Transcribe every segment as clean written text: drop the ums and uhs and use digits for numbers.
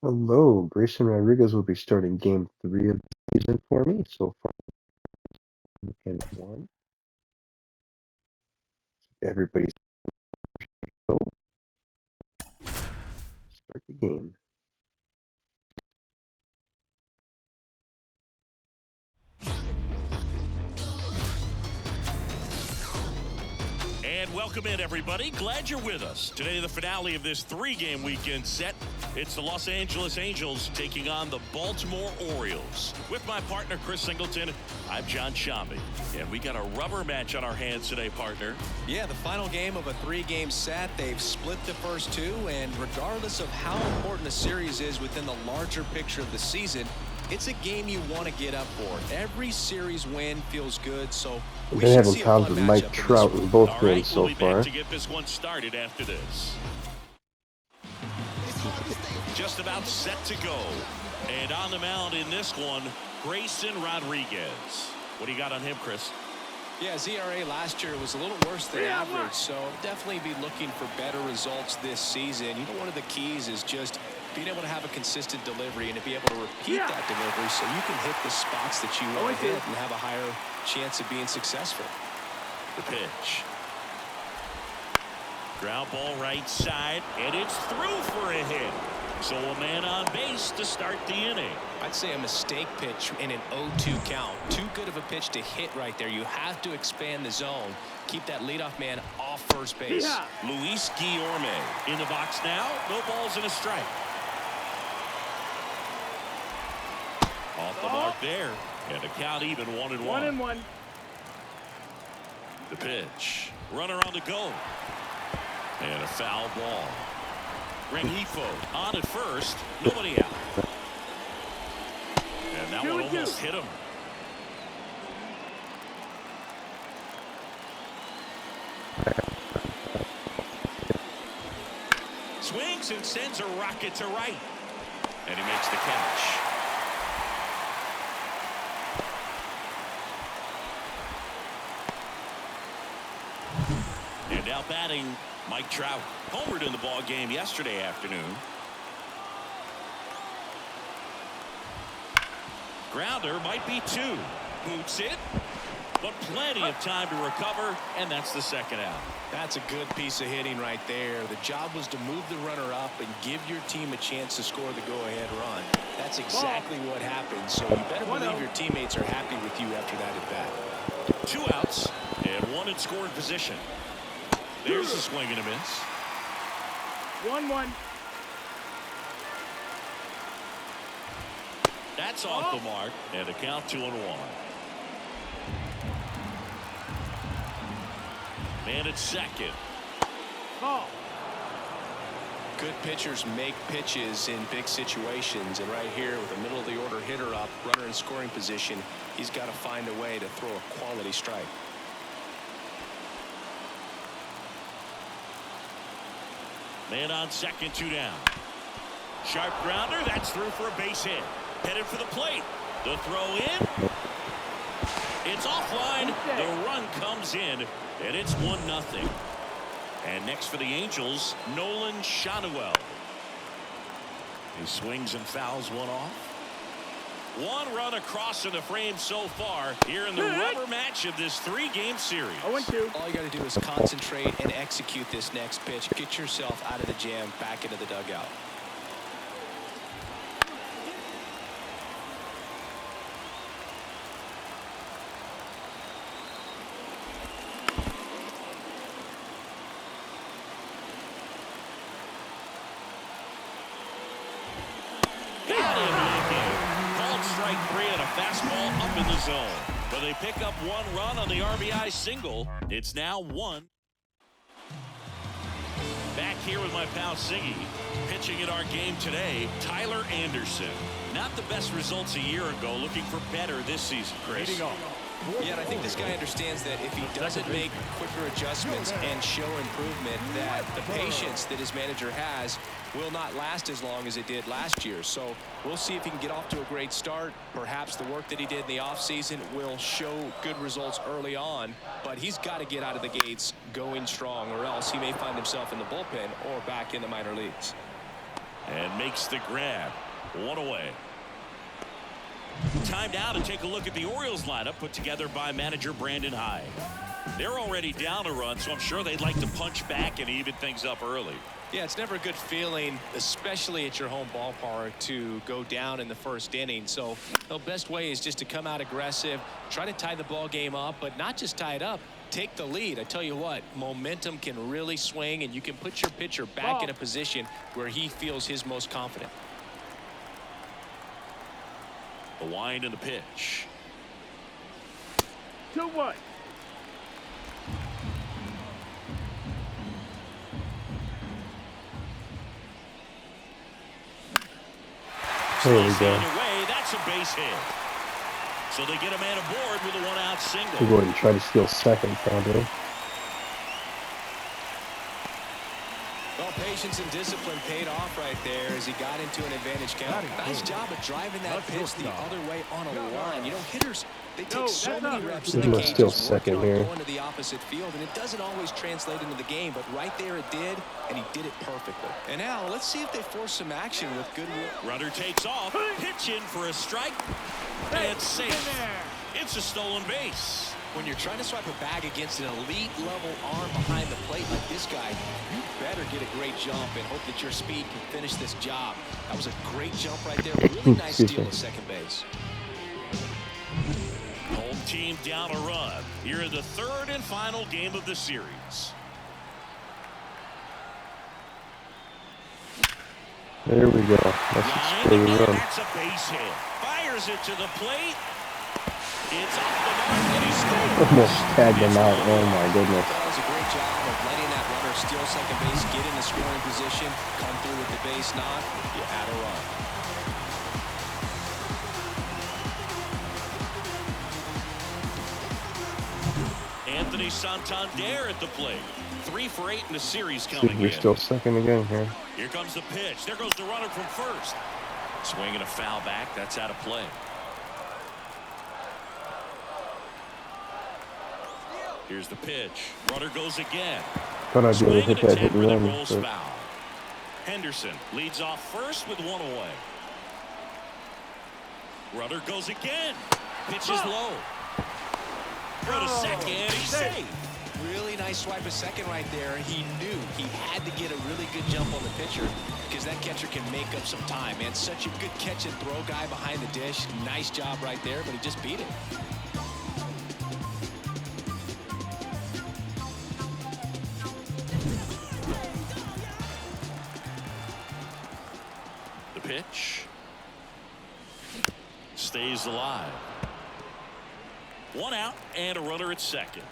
Hello, Grayson Rodriguez will be starting game 3 of the season for me. So far, and 1. Everybody's go. Start the game. And welcome in, everybody. Glad you're with us. Today, the finale of this 3-game weekend set. It's the Los Angeles Angels taking on the Baltimore Orioles. With my partner, Chris Singleton, I'm John Shambi. And we got a rubber match on our hands today, partner. Yeah, the final game of a 3-game set. They've split the first 2, and regardless of how important a series is within the larger picture of the season, it's a game you want to get up for. Every series win feels good, so I've we been should having see a problems fun with Mike matchup Trout in in both All games right, so we'll be far. back to get this one started after this. Just about set to go. And on the mound in this one, Grayson Rodriguez. What do you got on him, Chris? Yeah, ZRA last year was a little worse than average, so definitely be looking for better results this season. You know, one of the keys is just being able to have a consistent delivery and to be able to repeat that delivery so you can hit the spots that you want to hit and have a higher chance of being successful. The pitch. Ground ball right side, and it's through for a hit. So a man on base to start the inning. I'd say a mistake pitch in an 0-2 count. Too good of a pitch to hit right there. You have to expand the zone. Keep that leadoff man off first base. Yeah. Luis Guillorme in the box now. No balls and a strike. Off the mark there. And the count even 1-1. 1-1. The pitch. Runner on the go. And a foul ball. Rengifo on at first. Nobody out. And that one almost hit him. Swings and sends a rocket to right. And he makes the catch. And now batting, Mike Trout. Homered in the ball game yesterday afternoon. Grounder might be 2. Boots it. But plenty of time to recover, and that's the second out. That's a good piece of hitting right there. The job was to move the runner up and give your team a chance to score the go-ahead run. That's exactly what happened, so you better believe your teammates are happy with you after that at-bat. 2 outs and 1 in scoring position. There's a swing and a miss. 1-1. That's off the mark, and a count 2-1. Man at second. Call. Good pitchers make pitches in big situations, and right here with a middle of the order hitter up, runner in scoring position, he's got to find a way to throw a quality strike. Man on second, 2 down. Sharp grounder, that's through for a base hit. Headed for the plate. The throw in. It's offline. The run comes in, and it's 1-0. And next for the Angels, Nolan Shanuel. He swings and fouls one off. 1 run across in the frame so far here in the rubber match of this 3-game series. 0-2. All you got to do is concentrate and execute this next pitch. Get yourself out of the jam, back into the dugout. Got him looking. Called strike 3 and a fastball up in the zone. But they pick up 1 run on the RBI single. It's now 1. Back here with my pal Siggy. Pitching in our game today, Tyler Anderson. Not the best results a year ago. Looking for better this season, Chris. Yeah, and I think this guy understands that if he doesn't make quicker adjustments and show improvement, that the patience that his manager has will not last as long as it did last year. So we'll see if he can get off to a great start. Perhaps the work that he did in the offseason will show good results early on, but he's got to get out of the gates going strong, or else he may find himself in the bullpen or back in the minor leagues. And makes the grab. One away. Time now to take a look at the Orioles lineup put together by manager Brandon Hyde. They're already down a run, so I'm sure they'd like to punch back and even things up early. Yeah, it's never a good feeling, especially at your home ballpark, to go down in the first inning. So the best way is just to come out aggressive, try to tie the ball game up, but not just tie it up, take the lead. I tell you what, momentum can really swing, and you can put your pitcher back in a position where he feels his most confident. The wind and the pitch. 2-1. There we go. Away, that's a base hit. So they get a man aboard with a one-out single. We'll go ahead and try to steal second, probably. Well, patience and discipline paid off right there as he got into an advantage count. Nice job of driving that pitch the other way on a line. You know, hitters, they take so many reps in the cages, still second here. going to the opposite field, and it doesn't always translate into the game, but right there it did, and he did it perfectly. And now let's see if they force some action with good will. Runner takes off, pitch in for a strike, and safe. It's a stolen base. When you're trying to swipe a bag against an elite level arm behind the plate like this guy, you better get a great jump and hope that your speed can finish this job. That was a great jump right there. Really nice steal at second base. Home team down a run. Here in the third and final game of the series. There we go. That's just for the run. That's a base hit. Fires it to the plate. It's off the mark and he scores. Almost tagged him out. Oh my goodness. That was a great job of letting that runner steal second base, get in the scoring position, come through with the base knock. You add a run. Anthony Santander at the plate. 3 for 8 in the series See, coming we're in. still second again here. Here comes the pitch. There goes the runner from first. Swinging a foul back. That's out of play. Here's the pitch. Runner goes again. Thought I'd be able to hit that hit and run. Rolls But foul. Henderson leads off first with 1 away. Runner goes again. Pitch is low. Throw to second. He's safe. Really nice swipe of second right there. He knew he had to get a really good jump on the pitcher because that catcher can make up some time, man. Such a good catch and throw guy behind the dish. Nice job right there, but he just beat it. The pitch stays alive. 1 out and a runner at second.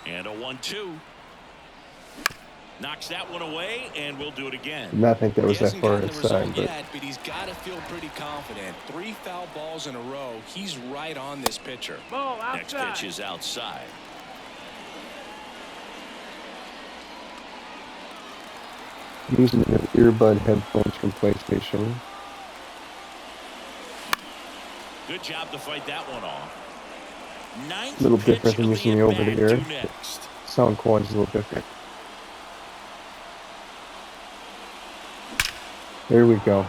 And a 1-2. Knocks that one away, and we'll do it again. did not think that was He that hasn't far gotten the result outside. But yet, but he's got to feel pretty confident. 3 foul balls in a row. He's right on this pitcher. Ball Next outside. pitch is outside. using the earbud headphones from PlayStation. Good job to fight that one off. Ninth A little pitch different than of using the over the at-bat ear. due next. Sound quality is a little different. There we go.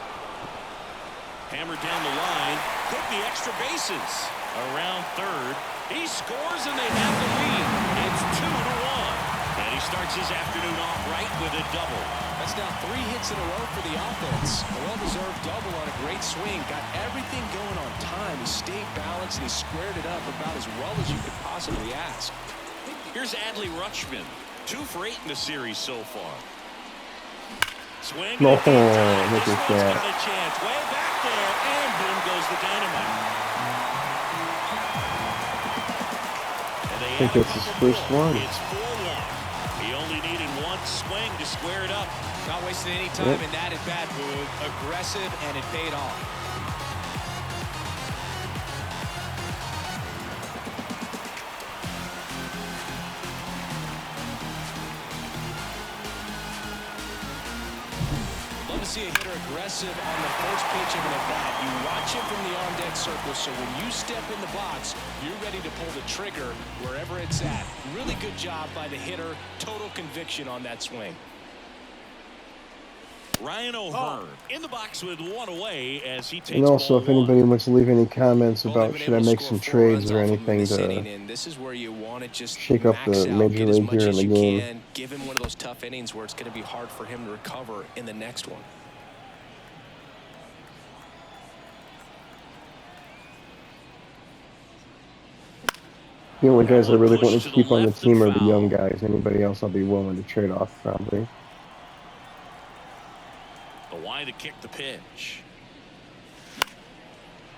Hammered down the line. Took the extra bases. Around third. He scores and they have the lead. It's 2-1. And he starts his afternoon off right with a double. That's now 3 hits in a row for the offense. A well-deserved double on a great swing. Got everything going on time. He stayed balanced and he squared it up about as well as you could possibly ask. Here's Adley Rutschman. 2 for 8 in the series so far. Swing. Oh, Look at that. Got a chance. Way back there. And boom goes the dynamite. And they I think add a that's his couple first more. one. It's 4-1. He only needed 1 swing to square it up. Not wasting any time in that at-bat, Boog. Aggressive, and it paid off. to see a hitter aggressive on the first pitch of an at-bat. You watch him from the on-deck circle, so when you step in the box, you're ready to pull the trigger wherever it's at. Really good job by the hitter. Total conviction on that swing. Ryan O'Hearn in the box with one away as he takes. And also, if anybody wants to leave any comments Well, about should I make some trades or anything to and this is where you want to just shake up the major league here in the game. Give him one of those tough innings where it's going to be hard for him to recover in the next one. The only guys I really want to keep on the team are the young guys. Anybody else I'll be willing to trade off probably. To kick the pitch.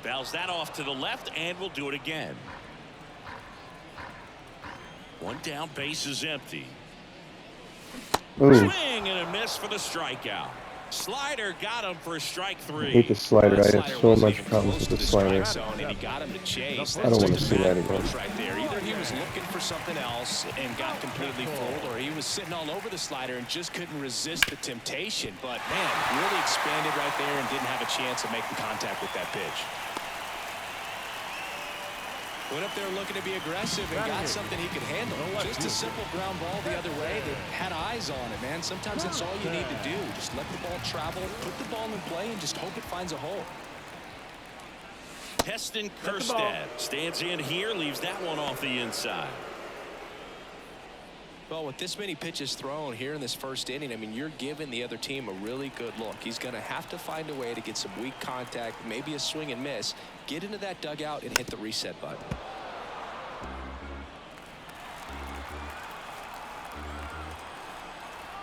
Fouls that off to the left and will do it again. One down, base is empty. Ooh. Swing and a miss for the strikeout. Slider got him for strike 3. I hate the slider. I have so much problems with the slider. And he got him to chase. I don't want to see that again. Right there. Either he was looking for something else and got completely fooled, or he was sitting all over the slider and just couldn't resist the temptation. But, man, really expanded right there and didn't have a chance of making contact with that pitch. Went up there looking to be aggressive and got something he could handle. Just a simple ground ball the other way that had eyes on it, man. Sometimes that's all you need to do. Just let the ball travel, put the ball in play, and just hope it finds a hole. Heston Kjerstad stands in here, leaves that one off the inside. Well, with this many pitches thrown here in this first inning, I mean, you're giving the other team a really good look. He's going to have to find a way to get some weak contact, maybe a swing and miss, get into that dugout and hit the reset button.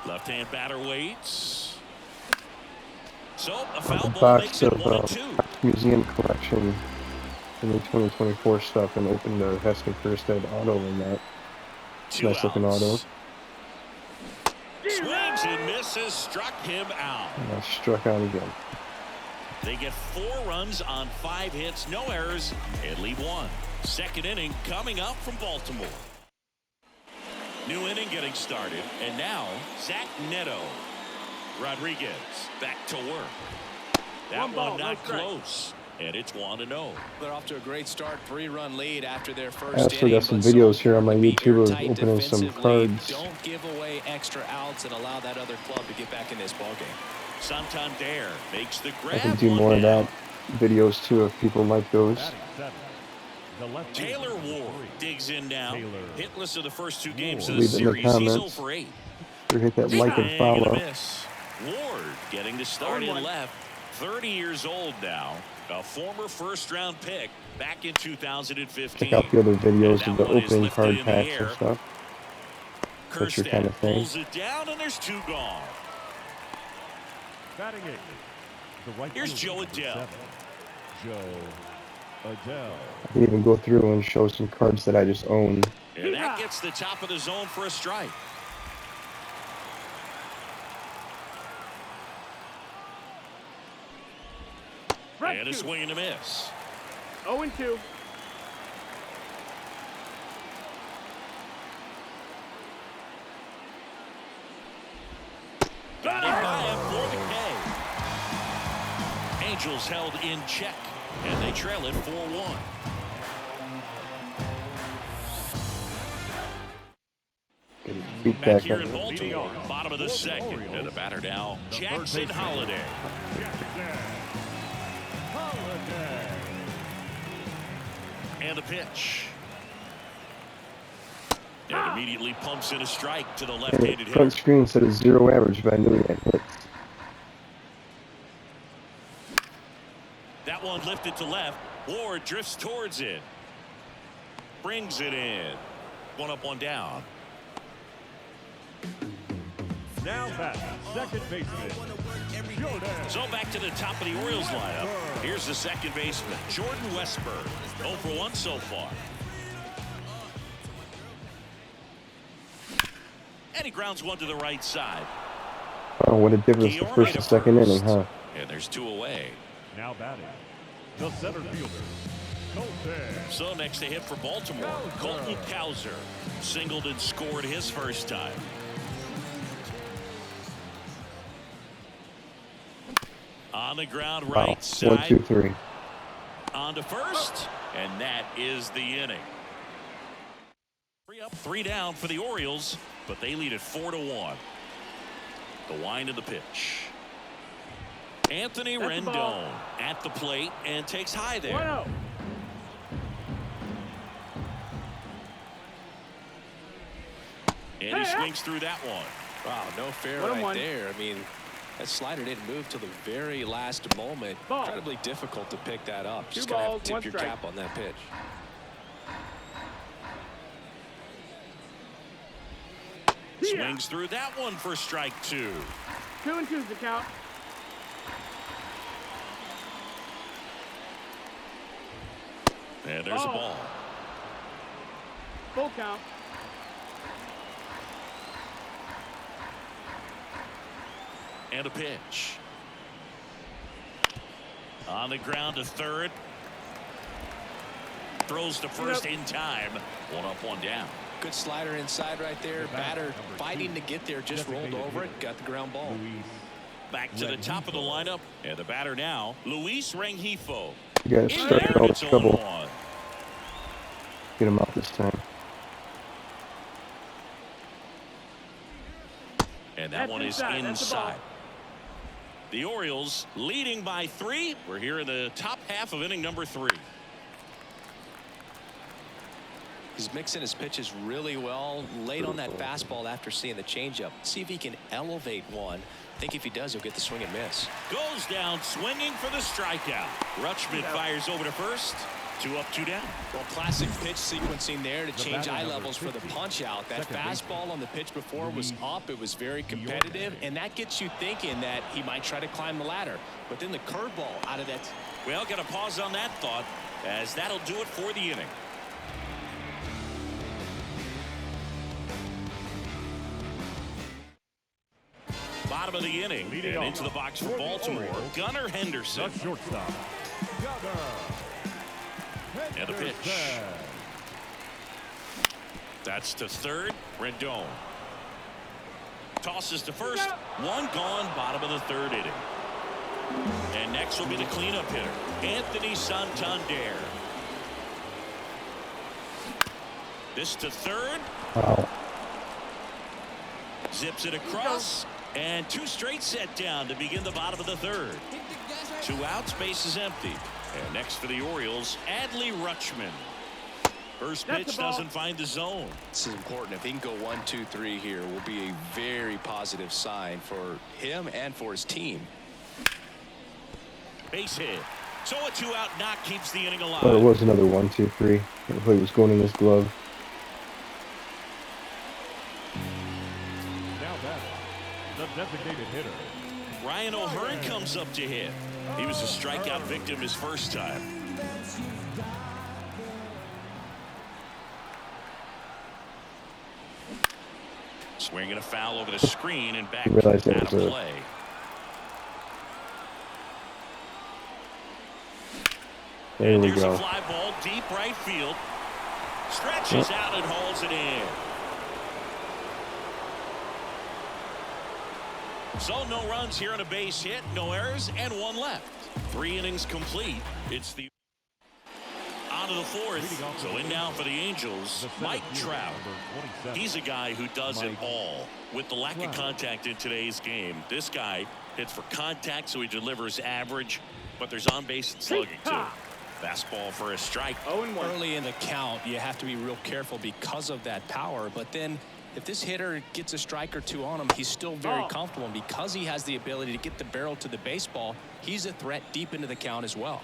Left-hand batter waits. So a foul ball Box makes it of 1-2. museum collection in the 2024 stuff and opened the Heston Kjerstad auto in that. Nice looking auto. Swings and misses, struck him out. And I struck out again. They get 4 runs on 5 hits, no errors, and leave 1. Second inning coming up from Baltimore. New inning getting started, and now Zach Neto. Rodriguez back to work. That one not close. And it's 1-0. They're off to a great start, 3-run lead after their first I also got some videos here on my YouTube of opening some cards. Don't give away extra outs and allow that other club to get back in this ballgame. Santander makes the grab. I can do more of that videos too if people like those. Taylor Ward digs in now. Hitless of the first 2 games of the Leave it in the series. He's 0 comments. for 8. Or hit that like and follow. Ward getting to start in left. 30 years old now. A former first-round pick back in 2015. Check out the other videos of the opening card packs and stuff. That's your kind of thing. Pulls it down, and there's 2 gone. Here's Joe Adele. I can even go through and show some cards that I just own. And that gets the top of the zone for a strike. And a swing and a miss. 0-2. Got it by him for the K. Angels held in check, and they trail it 4-1. Back here in Baltimore, bottom of the second, and the batter now, Jackson Holiday. And the pitch. And immediately pumps in a strike to the left-handed hitter. Front screen said a 0 average, but I knew he had hits. That one lifted to left. Ward drifts towards it. Brings it in. 1 up, 1 down. Now back, second baseman, Jordan. So back to the top of the Orioles lineup. Here's the second baseman, Jordan Westburg. 0 for 1 so far. And he grounds one to the right side. Oh, what a difference the first and second inning, huh? And there's 2 away. Now batting, the center fielder, Colton. So next to hit for Baltimore, Colton Cowser. Singled and scored his first time. On the ground, Wow. right 1, side. 2, 3. On to first, and that is the inning. 3 up, 3 down for the Orioles, but they lead it 4-1. The wind of the pitch. Anthony Rendon at the plate and takes high there. 1-0. And he swings through that one. Wow, no fair 1-1. right there. I mean, that slider didn't move till the very last moment. Ball. Incredibly difficult to pick that up. 2 Just gonna have balls, to 1 tip your strike. cap on that pitch. Swings through that one for strike 2. 2-2 is the count. And there's a ball. Full count. And a pitch. On the ground to third. Throws to first in time. 1 up, 1 down. Good slider inside right there. Batter fighting to get there, just rolled over it, got the ground ball. Back to the top of the lineup. And the batter now, Luis Rengifo. You guys In start there, out it's with trouble. 0-1. Get him out this time. And that That's one is inside. That's the ball. inside. The Orioles leading by 3. We're here in the top half of inning number 3. He's mixing his pitches really well. Late on that fastball after seeing the changeup. See if he can elevate one. I think if he does, he'll get the swing and miss. Goes down swinging for the strikeout. Rutschman fires over to first. 2 up, 2 down. Well, classic pitch sequencing there to change eye levels for the punch out. That fastball on the pitch before was up. It was very competitive, and that gets you thinking that he might try to climb the ladder. But then the curveball out of that. Well, got to pause on that thought, as that'll do it for the inning. Bottom of the inning, and into the box for Baltimore, Gunnar Henderson. The shortstop, Gunnar. And a pitch. That's to third. Rendon tosses to first. 1 gone. Bottom of the 3rd inning. And next will be the cleanup hitter, Anthony Santander. This to third. Wow. Zips it across. And 2 straight set down to begin the bottom of the 3rd. 2 outs, base is empty. And next for the Orioles, Adley Rutschman. First pitch doesn't find the zone. This is important. If he can go 1, 2, 3 here, will be a very positive sign for him and for his team. Base hit. So a 2-out knock keeps the inning alive. Oh, it was another 1, 2, 3. It was going in his glove. Now batting, the designated hitter. Ryan O'Hearn comes up to hit. He was a strikeout victim his first time. Swinging a foul over the screen and back Realize that out of was a- play. There we There's go. a fly ball deep right field. Stretches out and hauls it in. So no runs here on a base hit, no errors, and 1 left. 3 innings complete. It's the on to the 4th. So in now for the Angels, Mike Trout. He's a guy who does it all. With the lack of contact in today's game, this guy hits for contact, so he delivers average, but there's on base and slugging too. Fastball for a strike. 0-1. Early in the count, you have to be real careful because of that power. But then if this hitter gets a strike or 2 on him, he's still very comfortable. And because he has the ability to get the barrel to the baseball, he's a threat deep into the count as well.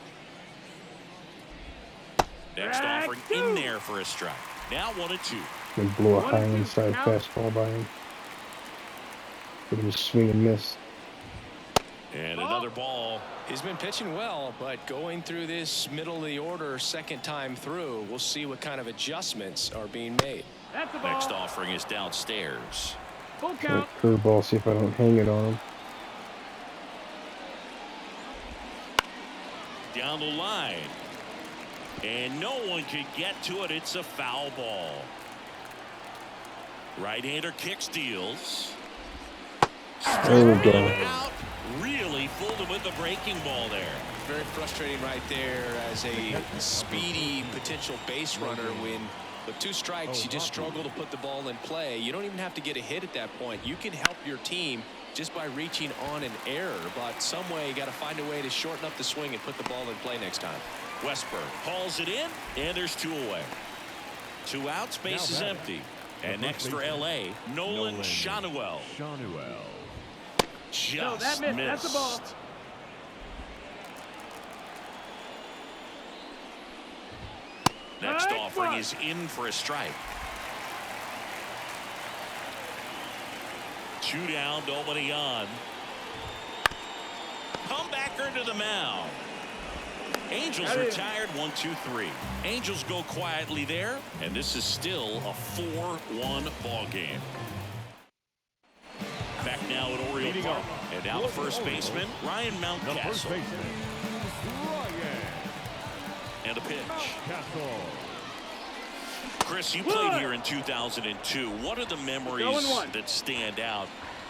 Next offering in there for a strike. Now 1-2. And blew a 1, high 2, inside count. fastball by him. But it was swing and miss. And another ball. He's been pitching well, but going through this middle of the order second time through, we'll see what kind of adjustments are being made. That's the ball. Next offering is downstairs. Full That count. curveball, see if I don't hang it on him. Down the line. And no one can get to it. It's a foul ball. Right-hander kick steals. There we go. Out. Really fooled him with the breaking ball there. Very frustrating right there as a speedy potential base runner. When with 2 strikes, you just struggle to put the ball in play. You don't even have to get a hit at that point. You can help your team just by reaching on an error, but some way you got to find a way to shorten up the swing and put the ball in play next time. Westberg hauls it in, and there's 2 away. 2 outs, base is empty. And next for LA, Nolan Shanuel. Just that missed. missed. That's the ball. Next Nice offering one. is in for a strike. 2 down, nobody on. Comebacker to the mound. Angels retired 1-2-3. Angels go quietly there, and this is still a 4-1 ball game. Back now at Oriole Park, and now the first baseman Ryan Mountcastle. And a pitch. Chris, you played here in 2002. What are the memories that stand out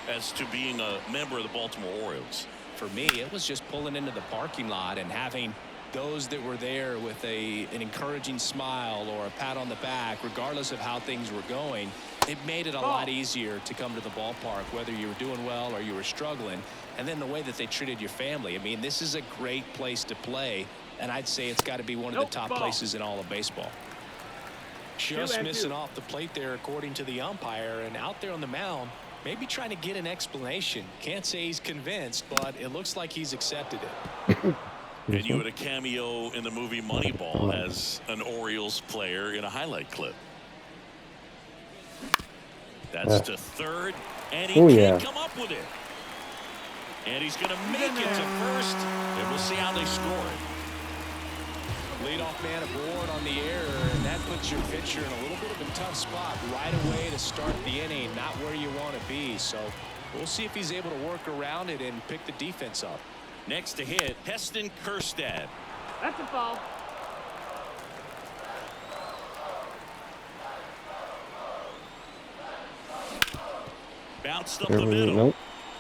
as to being a member of the Baltimore Orioles? For me, it was just pulling into the parking lot and having those that were there with an encouraging smile or a pat on the back, regardless of how things were going. It made it a lot easier to come to the ballpark, whether you were doing well or you were struggling. And then the way that they treated your family. I mean, this is a great place to play, and I'd say it's got to be one of the top places in all of baseball. Just missing off the plate there, according to the umpire, and out there on the mound, maybe trying to get an explanation. Can't say he's convinced, but it looks like he's accepted it. And you had a cameo in the movie Moneyball as an Orioles player in a highlight clip. That's to third, and he can't come up with it. And he's going to make it to first, and we'll see how they score it. Leadoff man aboard on the error, and that puts your pitcher in a little bit of a tough spot right away to start the inning, not where you want to be. So we'll see if he's able to work around it and pick the defense up. Next to hit, Heston Kjerstad. That's a foul. Bounced up the middle.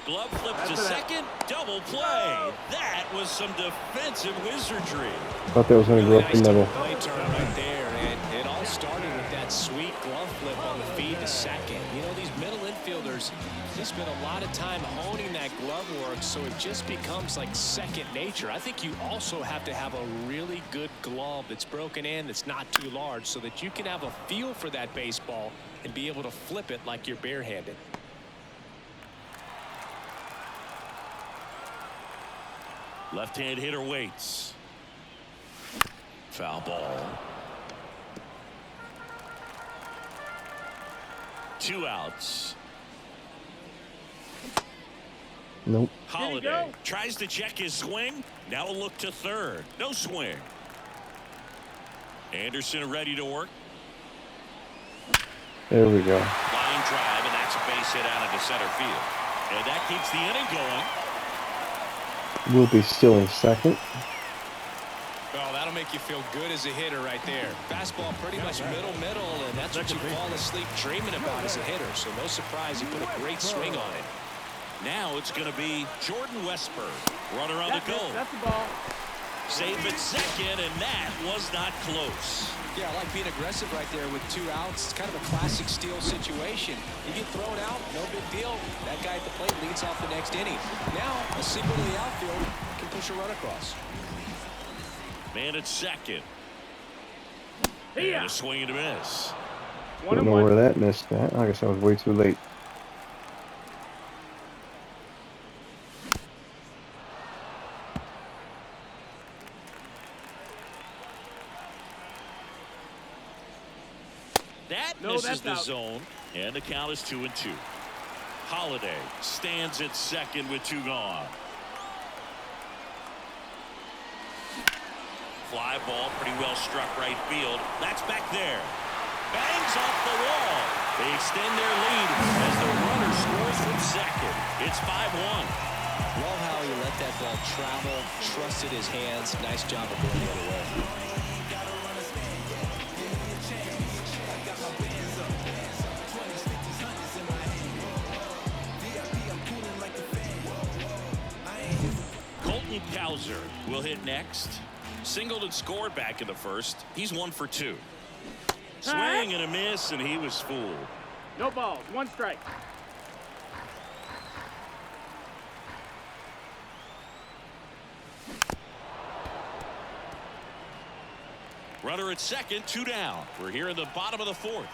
Glove flipped to second. Double play. That was some defensive wizardry. Thought that was going to go up the middle. Play turn right there, and it all started with that sweet glove flip on the feed to second. You know, these middle infielders, they spend a lot of time honing that glove work, so it just becomes like second nature. I think you also have to have a really good glove that's broken in, that's not too large, so that you can have a feel for that baseball and be able to flip it like you're barehanded. Left-hand hitter waits. Foul ball. 2 outs. Nope. Holiday tries to check his swing. Now a look to third. No swing. Anderson ready to work. There we go. Line drive, and that's a base hit out into center field. And that keeps the inning going. We'll be still in second. Well, that'll make you feel good as a hitter right there. Fastball pretty much middle, and that's what you fall asleep dreaming about as a hitter. So no surprise, he put a great swing on it. Now it's going to be Jordan Westberg. Runner on the go. That's the ball. Save at second, and that was not close. Yeah, I like being aggressive right there with 2 outs. It's kind of a classic steal situation. You get thrown out, no big deal. That guy at the plate leads off the next inning. Now, a sequel to the outfield can push a run across. Man at second. And a swing and a miss. I don't know where that missed at. I guess I was way too late. That misses the zone, and the count is 2-2. Holiday stands at second with 2 gone. Fly ball, pretty well struck right field. That's back there. Bangs off the wall. They extend their lead as the runner scores from second. It's 5-1. Love how he let that ball travel, trusted his hands. Nice job of going the other way. Cowser will hit next. Singled and scored back in the first. He's 1 for 2. Swing and a miss, and he was fooled. No balls, 1 strike. Runner at second, 2 down. We're here in the bottom of the 4th.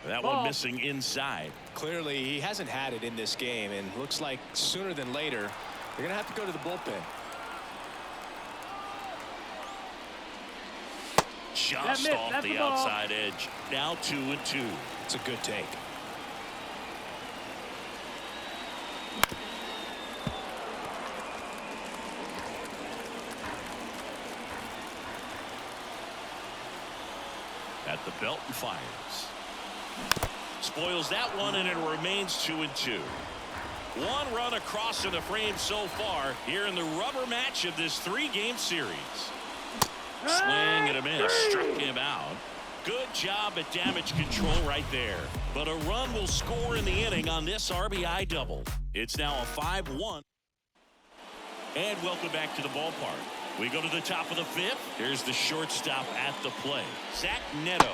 That one missing inside. Clearly, he hasn't had it in this game, and looks like sooner than later, they're going to have to go to the bullpen. Just off the outside edge. Now 2-2. It's a good take. At the belt and fires. Spoils that one, and it remains 2-2. 1 run across in the frame so far here in the rubber match of this 3-game series. Swing and a miss. Struck him out. Good job at damage control right there. But a run will score in the inning on this RBI double. It's now a 5-1. And welcome back to the ballpark. We go to the top of the 5th. Here's the shortstop at the plate, Zach Neto.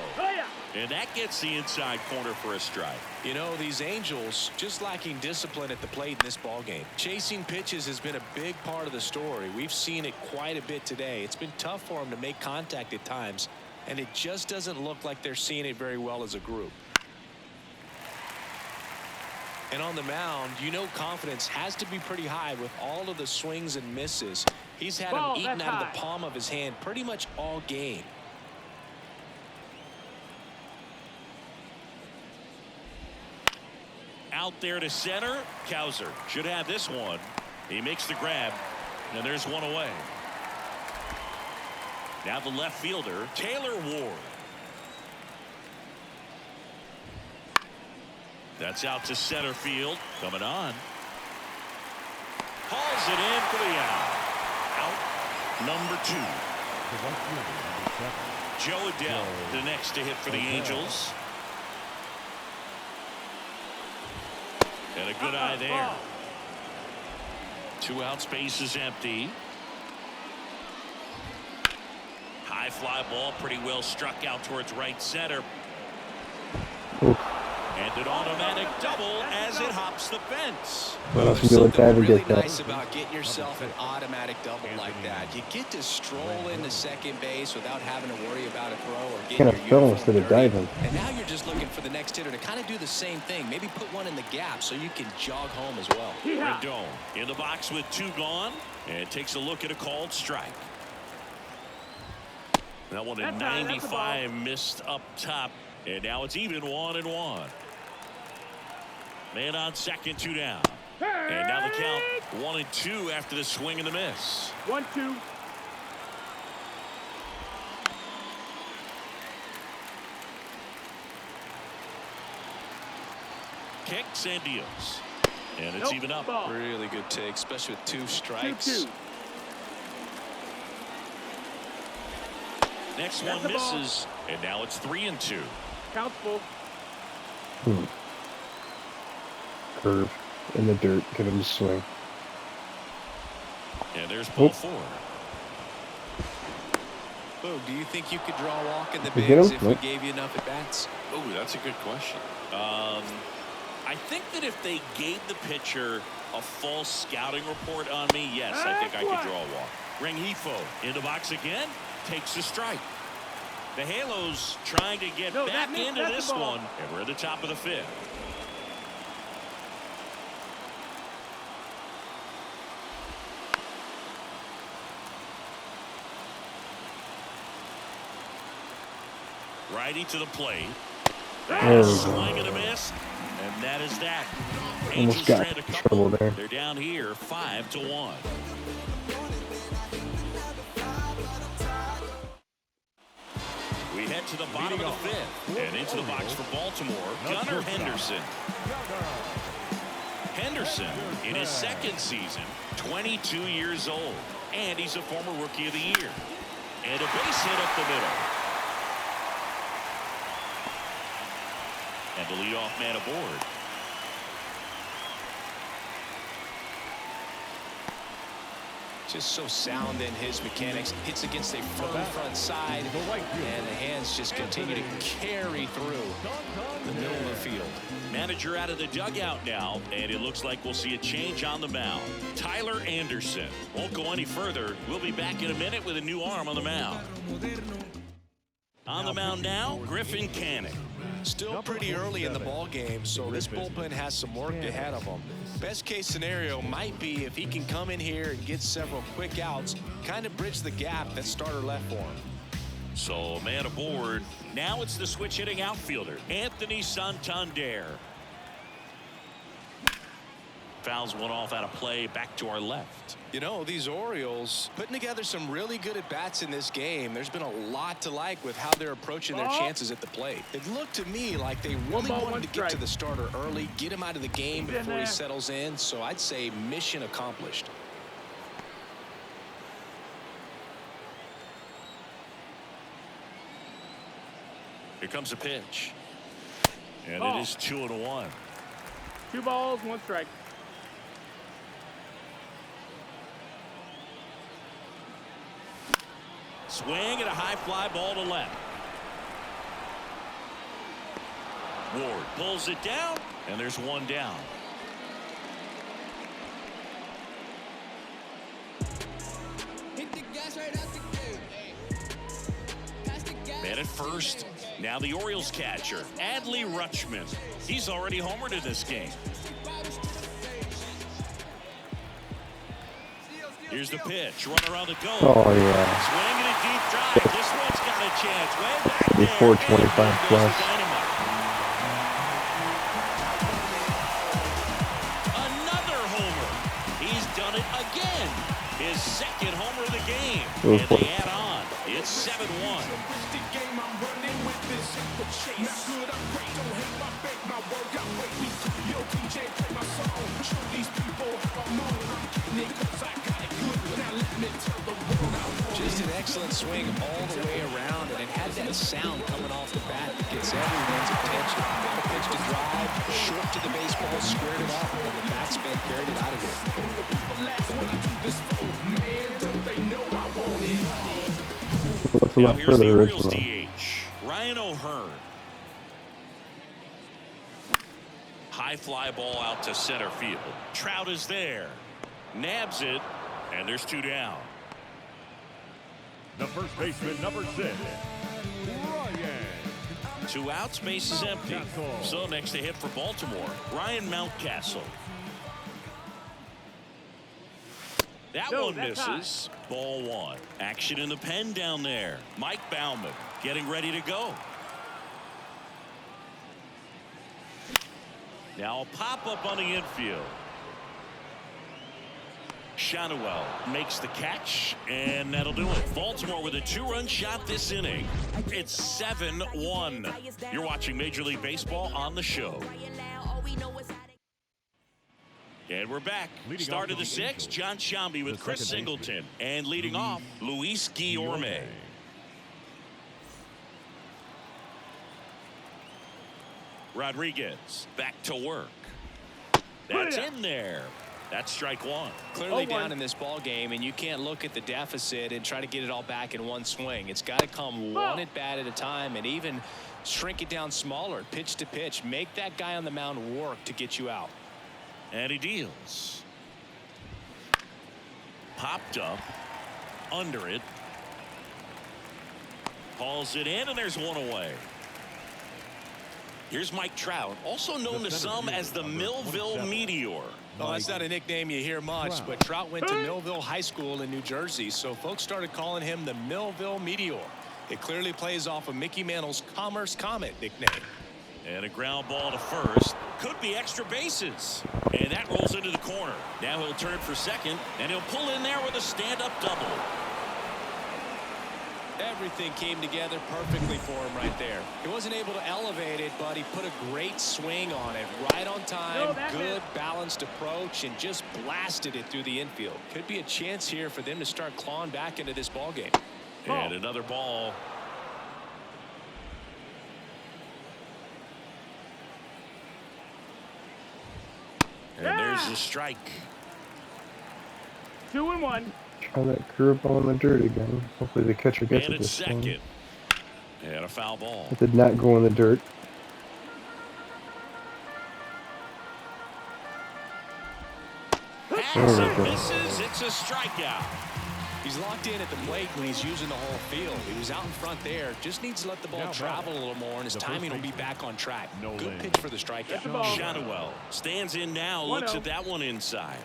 And that gets the inside corner for a strike. You know, these Angels just lacking discipline at the plate in this ballgame. Chasing pitches has been a big part of the story. We've seen it quite a bit today. It's been tough for them to make contact at times, and it just doesn't look like they're seeing it very well as a group. And on the mound, you know, confidence has to be pretty high with all of the swings and misses. He's had them eaten out of the palm of his hand pretty much all game. Out there to center. Cowser should have this one. He makes the grab, and there's one away. Now the left fielder, Taylor Ward. That's out to center field. Coming on. Hauls it in for the out. Out number 2. Joe Adell, the next to hit for the Angels. And a good eye there. 2 out, space is empty. High fly ball, pretty well struck out towards right center. And an automatic double as it hops the fence. Well, there's something really nice about getting yourself an automatic double like that. You get to stroll into second base without having to worry about a throw or getting your fell instead of diving. And now you're just looking for the next hitter to kind of do the same thing. Maybe put one in the gap so you can jog home as well. Rendon in the box with 2 gone, and takes a look at a called strike. That one at 95 missed up top, and now it's even 1-1. Man on second, 2 down. And now the count 1-2 after the swing and the miss. 1-2. Kicks and deals. And it's even up. Ball. Really good take, especially with 2 strikes. 2-2. Next one misses, and now it's 3-2. Count's full. Curve in the dirt, get him to swing. And there's ball 4. Oh, do you think you could draw a walk in the get bigs him? if we gave you enough at bats? Oh, that's a good question. I think that if they gave the pitcher a false scouting report on me, yes, I think I could draw a walk. Rengifo in the box again, takes the strike. The Halos trying to get back into this one, and we're at the top of the 5th. Righty to the plate. Swing and a miss, and that is that. Almost got in trouble there. They're down here 5-1. We head to the bottom of the 5th and into the box for Baltimore, Gunnar Henderson. Henderson in his 2nd season, 22 years old, and he's a former Rookie of the Year. And a base hit up the middle. And the leadoff man aboard. Just so sound in his mechanics. Hits against a firm front side, and the hands just continue to carry through the middle of the field. Manager out of the dugout now, and it looks like we'll see a change on the mound. Tyler Anderson won't go any further. We'll be back in a minute with a new arm on the mound. On the mound now, Griffin Canning. Still pretty early in the ball game, so this bullpen has some work ahead of them. Best case scenario might be if he can come in here and get several quick outs, kind of bridge the gap that starter left for him. So, man aboard. Now it's the switch hitting outfielder, Anthony Santander. Fouls one off out of play, back to our left. You know, these Orioles putting together some really good at-bats in this game. There's been a lot to like with how they're approaching their chances at the plate. It looked to me like they really wanted to get to the starter early, get him out of the game before he settles in. So I'd say mission accomplished. Here comes a pitch. And it is 2-1. 2 balls, 1 strike. Swing and a high fly ball to left. Ward pulls it down, and there's 1 down. Man at first. Now the Orioles catcher, Adley Rutschman. He's already homered in this game. Here's the pitch. Runner on the go. Oh, yeah. Swinging a deep drive. This one's got a chance. Way back there. Before 25 plus. Another homer. He's done it again. His 2nd homer of the game. Oh, and they add on. It's 7-1. Just an excellent swing all the way around, and it had that sound coming off the bat that gets everyone's attention. Got a pitch to drive, short to the baseball, squared it up, and the batsman carried it out of here. Now here's the Orioles DH, Ryan O'Hearn. High fly ball out to center field. Trout is there. Nabs it, and there's 2 down. The first baseman, number 6, Ryan. 2 outs, base is empty. So next to hit for Baltimore, Ryan Mountcastle. That one misses. Ball 1. Action in the pen down there. Mike Baumann getting ready to go. Now a pop-up on the infield. Shanuel makes the catch, and that'll do it. Baltimore with a 2-run shot this inning. It's 7-1. You're watching Major League Baseball on the show. And we're back. Start of the 6th, John Sciambi with Chris Singleton. And leading off, Luis Guillorme. Rodriguez back to work. That's in there. That's strike 1. Clearly down in this ball game, and you can't look at the deficit and try to get it all back in one swing. It's got to come one at bat at a time, and even shrink it down smaller, pitch to pitch. Make that guy on the mound work to get you out. And he deals. Popped up. Under it. Hauls it in, and there's 1 away. Here's Mike Trout, also known to some as the Millville Meteor. Well, that's not a nickname you hear much, but Trout went to Millville High School in New Jersey, so folks started calling him the Millville Meteor. It clearly plays off of Mickey Mantle's Commerce Comet nickname. And a ground ball to first. Could be extra bases. And that rolls into the corner. Now he'll turn for second, and he'll pull in there with a stand-up double. Everything came together perfectly for him right there. He wasn't able to elevate it, but he put a great swing on it. Right on time, good balanced approach, and just blasted it through the infield. Could be a chance here for them to start clawing back into this ball game. And another ball. And there's the strike. 2-1. Try that curveball in the dirt again. Hopefully the catcher gets And it it's this time. second. And a foul ball. It did not go in the dirt. Hangs and misses. It's a strikeout. He's locked in at the plate when he's using the whole field. He was out in front there. Just needs to let the ball travel a little more, and his timing will be back on track. Good pitch for the strikeout. Shadowell stands in now, looks at that one inside.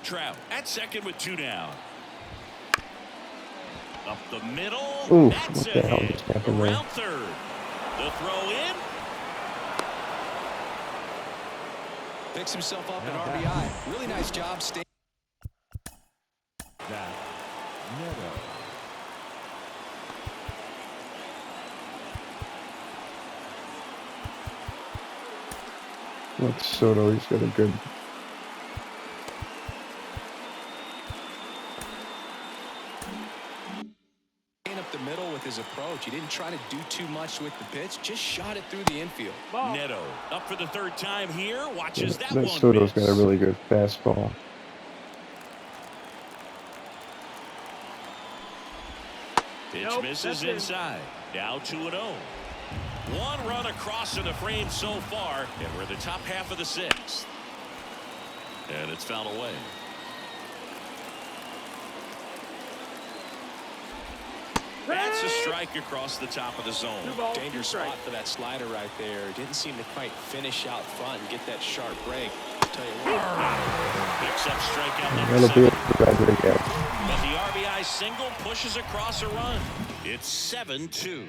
Trout at second with 2 down. Up the middle. Ooh, That's what a the hell hit. just happened there? Around third. The throw in. Picks himself up an RBI. Really nice job staying. Look, Soto, he's got a good. Up the middle with his approach. He didn't try to do too much with the pitch. Just shot it through the infield. Neto up for the 3rd time here. Watches that That one Soto's miss. got a really good fastball. Pitch misses inside. Now 2-0. 1 run across in the frame so far, and we're in the top half of the 6th. And it's fouled away. That's a strike across the top of the zone. Dangerous spot for that slider right there. Didn't seem to quite finish out front and get that sharp break. I'll tell you what. Picks up strikeout number That'll be 7. it for Rodriguez. But the RBI single pushes across a run. It's 7-2.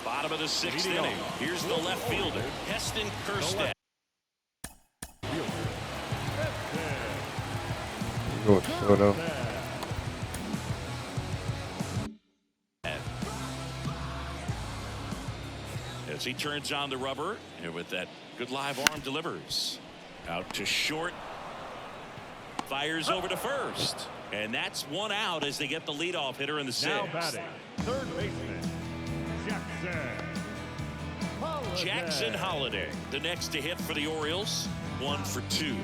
Bottom of the 6th inning. Here's the left fielder, Heston Kjerstad. Go with Soto. As he turns on the rubber, and with that good live arm delivers. Out to short. Fires over to first. And that's 1 out as they get the leadoff hitter in the 6th. Now batting, third baseman, Jackson Holiday, the next to hit for the Orioles. 1 for 2.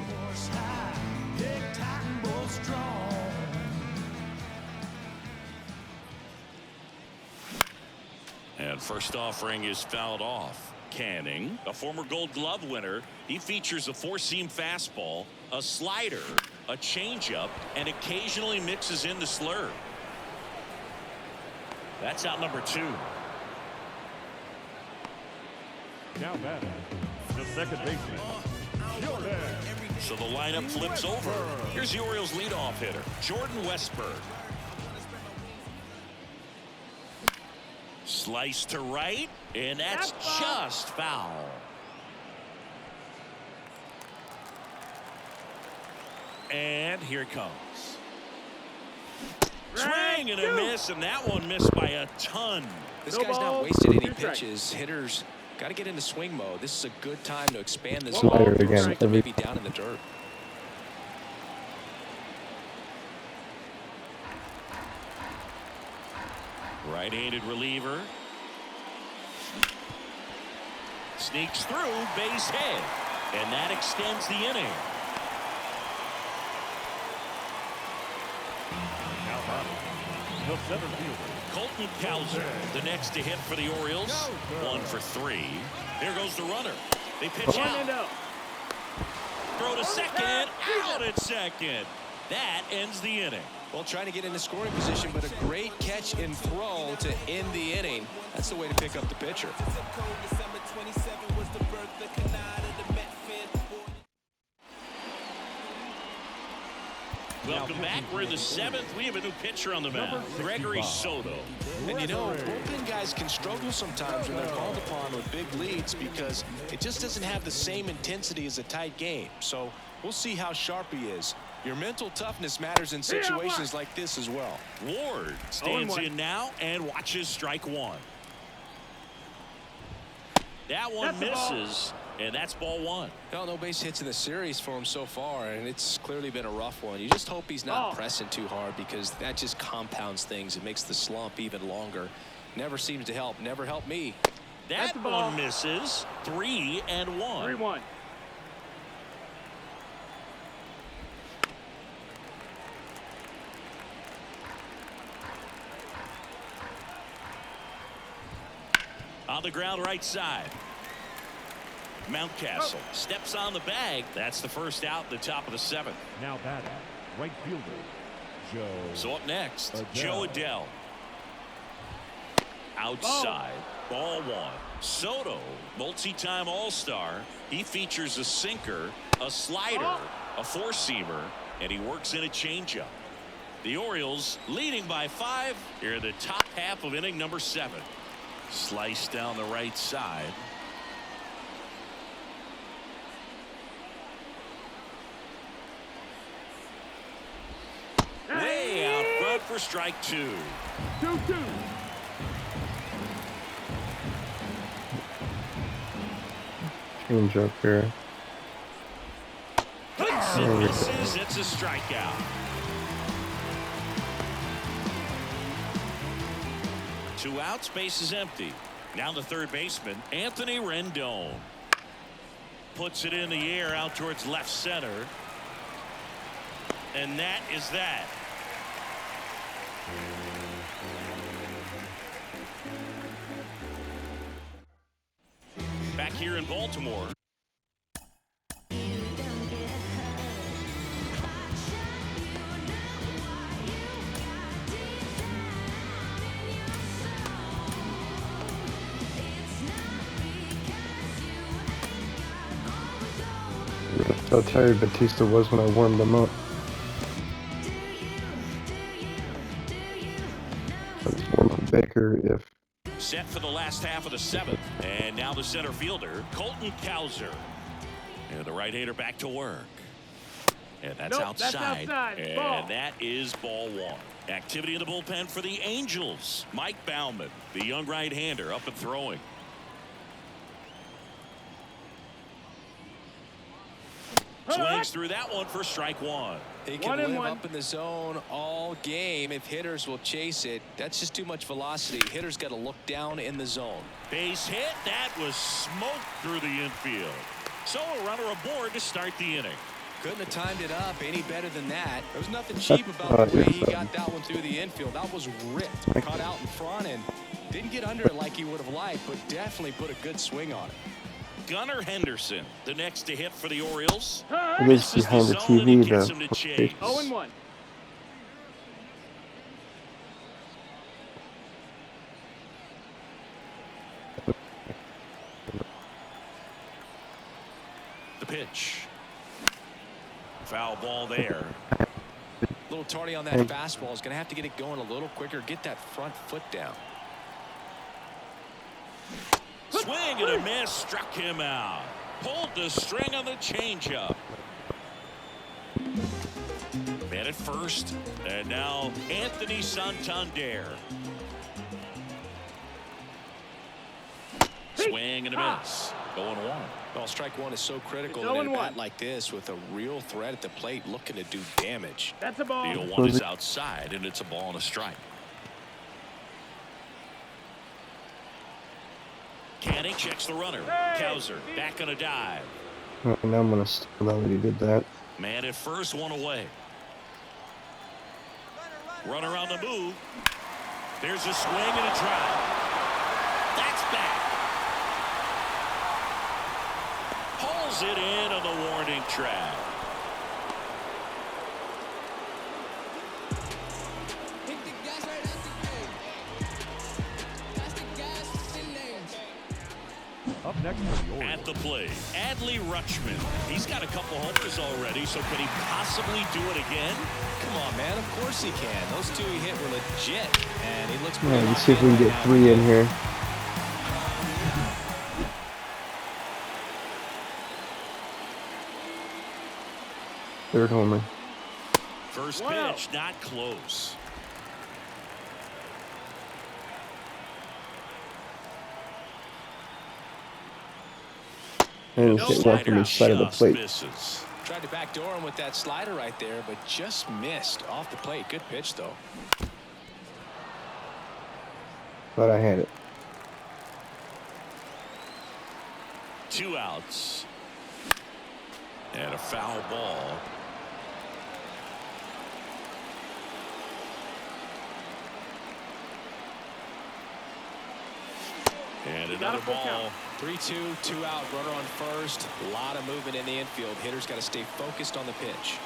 And first offering is fouled off. Canning, a former Gold Glove winner, he features a 4-seam fastball, a slider, a changeup, and occasionally mixes in the slurve. That's out number 2. Now batting, the second baseman, Jordan. So the lineup flips over. Here's the Orioles leadoff hitter, Jordan Westburg. Slice to right, and that's just foul. And here it comes. Swing and a miss, and that one missed by a ton. This guy's not wasted any pitches. Hitters got to get into swing mode. This is a good time to expand this Slider again. maybe down in the dirt. Right-handed reliever. Sneaks through, base hit. And that extends the inning. Now batting, the center fielder, Colton Cowser, the next to hit for the Orioles. 1 for 3. Here goes the runner. They pitch out. Throw to second. Out at second. That ends the inning. Well, trying to get into scoring position, but a great catch and throw to end the inning. That's the way to pick up the pitcher. Welcome back. We're in the 7th. We have a new pitcher on the mound, Gregory Soto. And you know, bullpen guys can struggle sometimes when they're called upon with big leads because it just doesn't have the same intensity as a tight game. So we'll see how sharp he is. Your mental toughness matters in situations like this as well. Ward stands in now and watches strike 1. That one misses, and that's ball 1. Well, no base hits in the series for him so far, and it's clearly been a rough one. You just hope he's not pressing too hard because that just compounds things. It makes the slump even longer. Never seems to help. Never helped me. That one misses. 3-1. 3-1. On the ground right side. Mountcastle steps on the bag. That's the first out in the top of the 7th. Now batting, right fielder, Joe. So up next, Adele. Joe Adele. Outside, ball 1. Soto, multi-time All-Star. He features a sinker, a slider, a four-seamer, and he works in a changeup. The Orioles leading by 5 here in the top half of inning number 7. Slice down the right side. Way out front for strike 2. 2-2. Change up here. Hits and misses. It's a strikeout. Two outs, base is empty. Now the third baseman, Anthony Rendon. Puts it in the air out towards left center. And that is that. Back here in Baltimore. How tired Batista was when I warmed him up. Let's warm up Baker if. Set for the last half of the 7th. And now the center fielder, Colton Cowser. And the right-hander back to work. And that's outside. And Ball. that is ball 1. Activity in the bullpen for the Angels. Mike Baumann, the young right-hander, up and throwing. Swings through that one for strike 1. He can live up in the zone all game if hitters will chase it. That's just too much velocity. Hitters got to look down in the zone. Base hit. That was smoked through the infield. So a runner aboard to start the inning. Couldn't have timed it up any better than that. There was nothing cheap about the way he got that one through the infield. That was ripped. Caught out in front and didn't get under it like he would have liked, but definitely put a good swing on it. Gunnar Henderson, the next to hit for the Orioles. It is behind the TV though. 0-1. The pitch. Foul ball there. A little tardy on that fastball. Is going to have to get it going a little quicker. Get that front foot down. Swing and a miss, struck him out. Pulled the string on the changeup. Man at first, and now Anthony Santander. Swing and a miss. 0-1. Well, strike 1 is so critical in a bat like this with a real threat at the plate looking to do damage. That's a ball. The 0-1 is outside, and it's a ball and a strike. Canning checks the runner. Cowser back on a dive. Now I'm gonna steal that when he did that. Man at first, one away. Runner on the move. There's a swing and a drive. That's back. Pulls it in on the warning track. Up next for the Orioles. At the plate, Adley Rutschman. He's got a couple homers already, so can he possibly do it again? Come on, man. Of course he can. Those two he hit were legit, and he looks pretty. Yeah, let's see if we can get 3 in here. Third homer. First pitch, not close. And hit one from the side of the plate. Misses. Tried to backdoor him with that slider right there, but just missed off the plate. Good pitch, though. But I had it. 2 outs. And a foul ball. And got a another full ball. count. 3-2, 2 out, runner on first. A lot of movement in the infield. Hitter's got to stay focused on the pitch.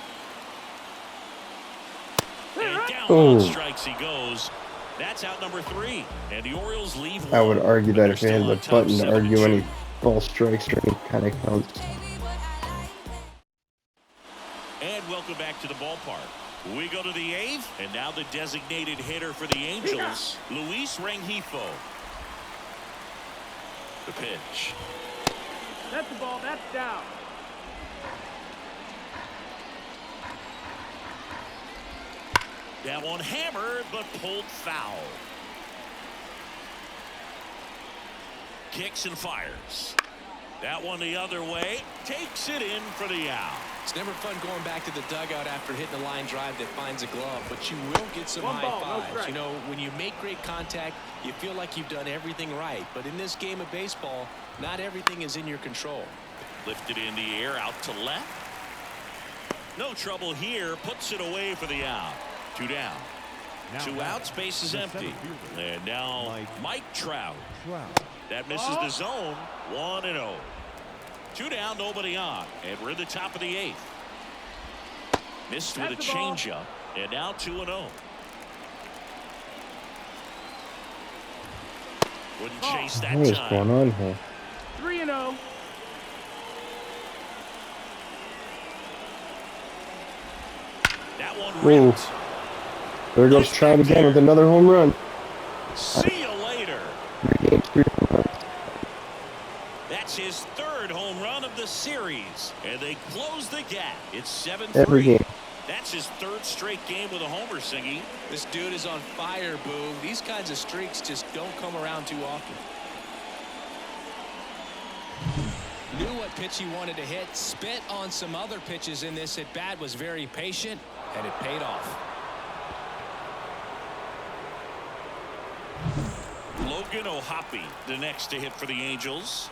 And down Oh. on strikes he goes. That's out number 3. And the Orioles leave one. I would argue but that they're if they had still the on top button to argue 7-2. any ball strikes or any kind of counts. And welcome back to the ballpark. We go to the 8th, and now the designated hitter for the Angels, Luis Rengifo. The pitch. That's the ball. That's down. That one hammered, but pulled foul. Kicks and fires. That one the other way. Takes it in for the out. It's never fun going back to the dugout after hitting a line drive that finds a glove, but you will get some One high ball, no fives. strike. You know, when you make great contact, you feel like you've done everything right. But in this game of baseball, not everything is in your control. Lifted in the air, out to left. No trouble here. Puts it away for the out. 2 down. Now 2 outs, base is the empty. center fielder, And now Mike Trout. Trout. That misses the zone. 1-0. 2 down, nobody on. And we're in the top of the 8th. Missed with a That's the ball. changeup. And now 2-0. Wouldn't chase that What is going time. on here? 3-0. That one Whoa. ripped. There goes Trout again with another home run. See you later. That's his 3rd home run of the series. And they close the gap. It's 7-3. Every game. That's his 3rd straight game with a homer, Singy. This dude is on fire, Boo. These kinds of streaks just don't come around too often. Knew what pitch he wanted to hit. Spit on some other pitches in this at bat. Was very patient, and it paid off. Logan O'Hoppe, the next to hit for the Angels.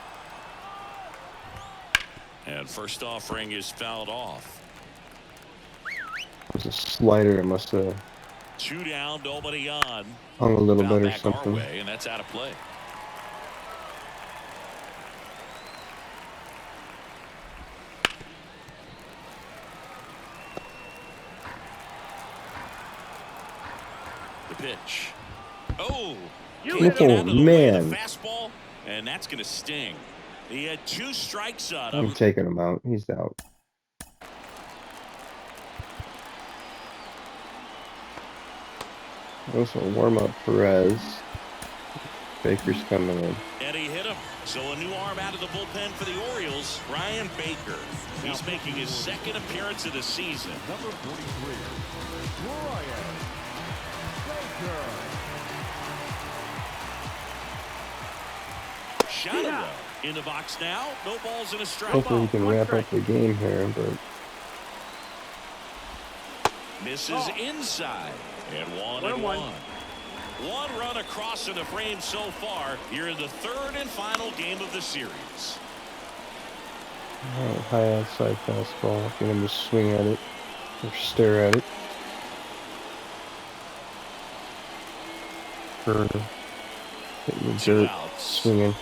And first offering is fouled off. It was a slider. It must have 2 down, nobody on. hung a little Foul bit or back our something. way, and that's out of play. The pitch. Oh, You can't hit get him. out of the way of Man. the fastball, and that's going to sting. He had 2 strikes on I'm him. taking him out. He's out. Also warm up Perez. Baker's coming in. And he hit him. So a new arm out of the bullpen for the Orioles, Ryan Baker. He's making his 2nd appearance of the season. Number 43, Ryan Baker. Shot away. In the box now. No balls and a strike. Hopefully we can One wrap strike. up the game here, but Misses inside. And 1-1. 1-1. 1 run across in the frame so far. Here in the 3rd and final game of the series. high outside fastball. Get him to swing at it or stare at it. Or hitting the 2 dirt, outs. swinging.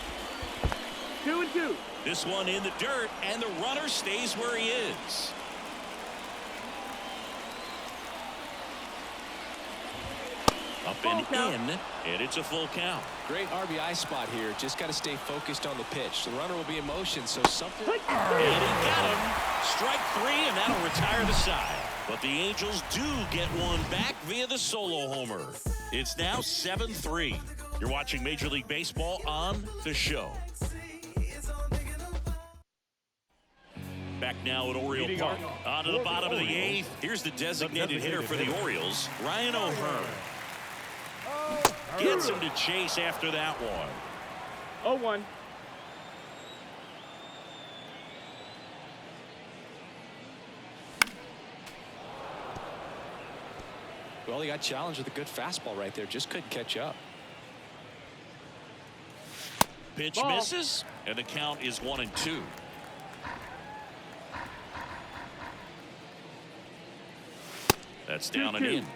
2-2. This one in the dirt, and the runner stays where he is. Up and Full count. in, and it's a full count. Great RBI spot here. Just got to stay focused on the pitch. The runner will be in motion, so something. And he got him. Strike 3, and that'll retire the side. But the Angels do get one back via the solo homer. It's now 7-3. You're watching Major League Baseball on The Show. Back now at Oriole Leading Park. off On to the for the bottom of the Orioles, 8th. Here's the designated hitter for the hitter. Orioles, Ryan O'Hearn. Gets him to chase after that one. 0-1. Well, he got challenged with a good fastball right there. Just couldn't catch up. Pitch Ball. misses, and the count is 1-2. That's down and 2-2. in.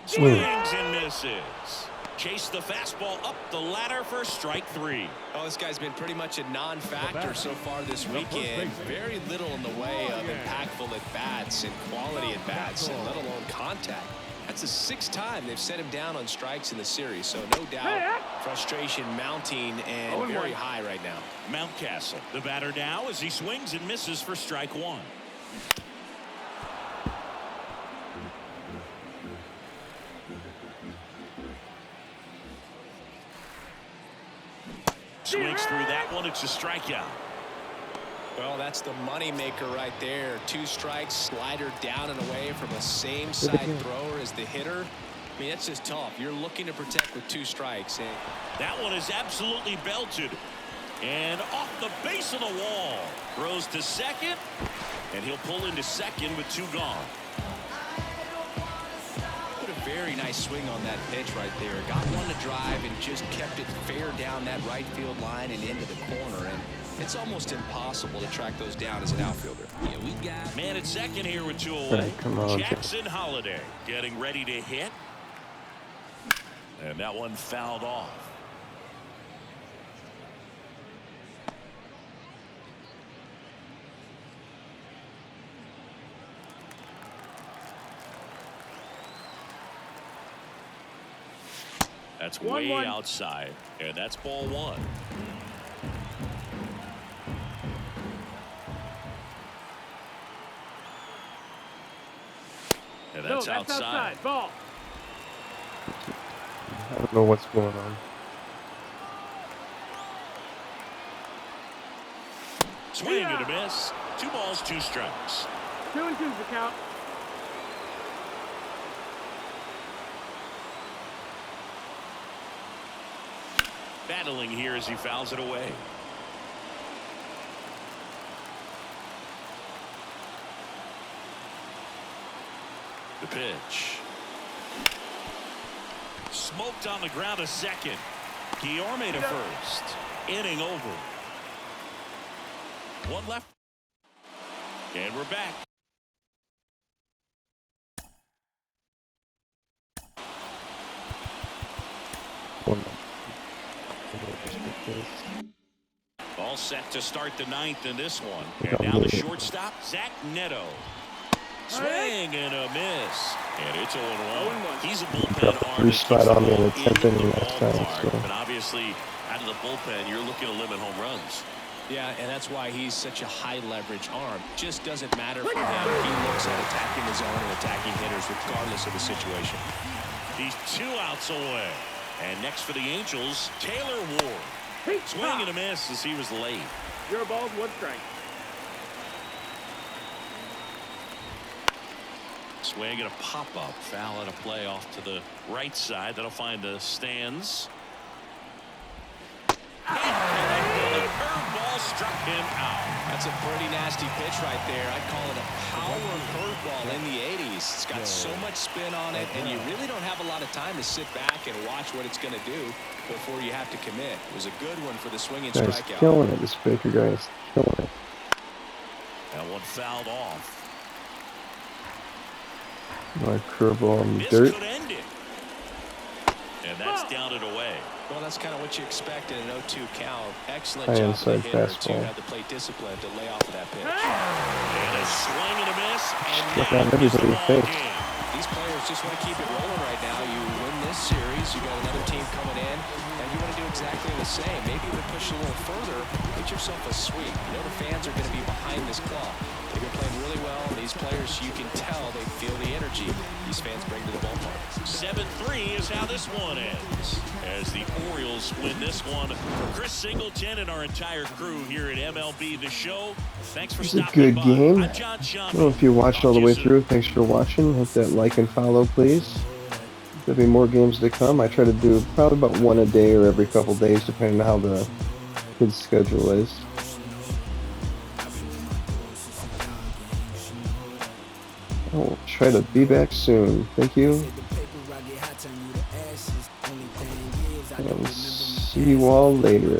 Swing. Swings and misses. Chase the fastball up the ladder for strike 3. Oh, this guy's been pretty much a non-factor so far this weekend. Very little in the way of impactful at-bats and quality at-bats, and let alone contact. That's the 6th time they've set him down on strikes in the series, so no doubt frustration mounting and very high right now. Mountcastle, the batter now, as he swings and misses for strike 1. Swings through that one. It's a strikeout. Well, that's the money maker right there. 2 strikes, slider down and away from the same side thrower as the hitter. I mean, that's just tough. You're looking to protect with 2 strikes. And that one is absolutely belted. And off the base of the wall. Throws to second. And he'll pull into second with 2 gone. Put a very nice swing on that pitch right there. Got one to drive and just kept it fair down that right field line and into the corner. And it's almost impossible to track those down as an outfielder. Yeah, we got man at second here with 2 away. Right, come on, Jackson Holiday getting ready to hit. And that one fouled off. That's way outside, and that's ball 1. And that's outside. Ball. I don't know what's going on. Swing and a miss. 2 balls, 2 strikes. 2-2's the count. Battling here as he fouls it away. The pitch. Smoked on the ground to second. Guillorme to first. Inning over. 1 left. And we're back. All set to start the 9th in this one. And now the shortstop, Zach Neto. Swing and a miss. And it's 0-1. He's a bullpen arm. 3 spot on me in the 10th inning last time. So. But obviously, out of the bullpen, you're looking to limit home runs. Yeah, and that's why he's such a high leverage arm. Just doesn't matter for him. He looks at attacking the zone and attacking hitters regardless of the situation. He's 2 outs away. And next for the Angels, Taylor Ward. Swing and a miss as he was late. 0 balls, 1 strike. Swing and a pop-up. Foul and a play off to the right side. That'll find the stands. The curveball struck him out. That's a pretty nasty pitch right there. I'd call it a power curveball in the 80s. It's got so much spin on it, and you really don't have a lot of time to sit back and watch what it's going to do before you have to commit. It was a good one for the swinging strikeout. He's killing it. This Baker guy is killing it. That one fouled off. My curveball in This dirt. could end it. And that's down and away. Well, that's kind of what you expect in an 0-2 count. Excellent High job of the inside hitter fastball. to have the plate discipline to lay off of that pitch. And a swing and a miss. And Look now at he's the everybody's ball face. game. These players just want to keep it rolling right now. You win this series, you got another team coming in, and you want to do exactly the same. Maybe even push a little further, get yourself a sweep. You know the fans are going to be behind this club. They've been playing really well, and these players, you can tell they feel the energy these fans bring to the ballpark. 7-3 is how this one ends. As the Orioles win this one. For Chris Singleton and our entire crew here at MLB The Show, thanks for It's a stopping good by. game. I'm John I Schaumburg. don't know if you watched all the Talk to way you soon. through. Thanks for watching. Hit that like and follow, please. There'll be more games to come. I try to do probably about 1 a day or every couple days, depending on how the kids' schedule is. I'll try to be back soon. Thank you. And see you all later.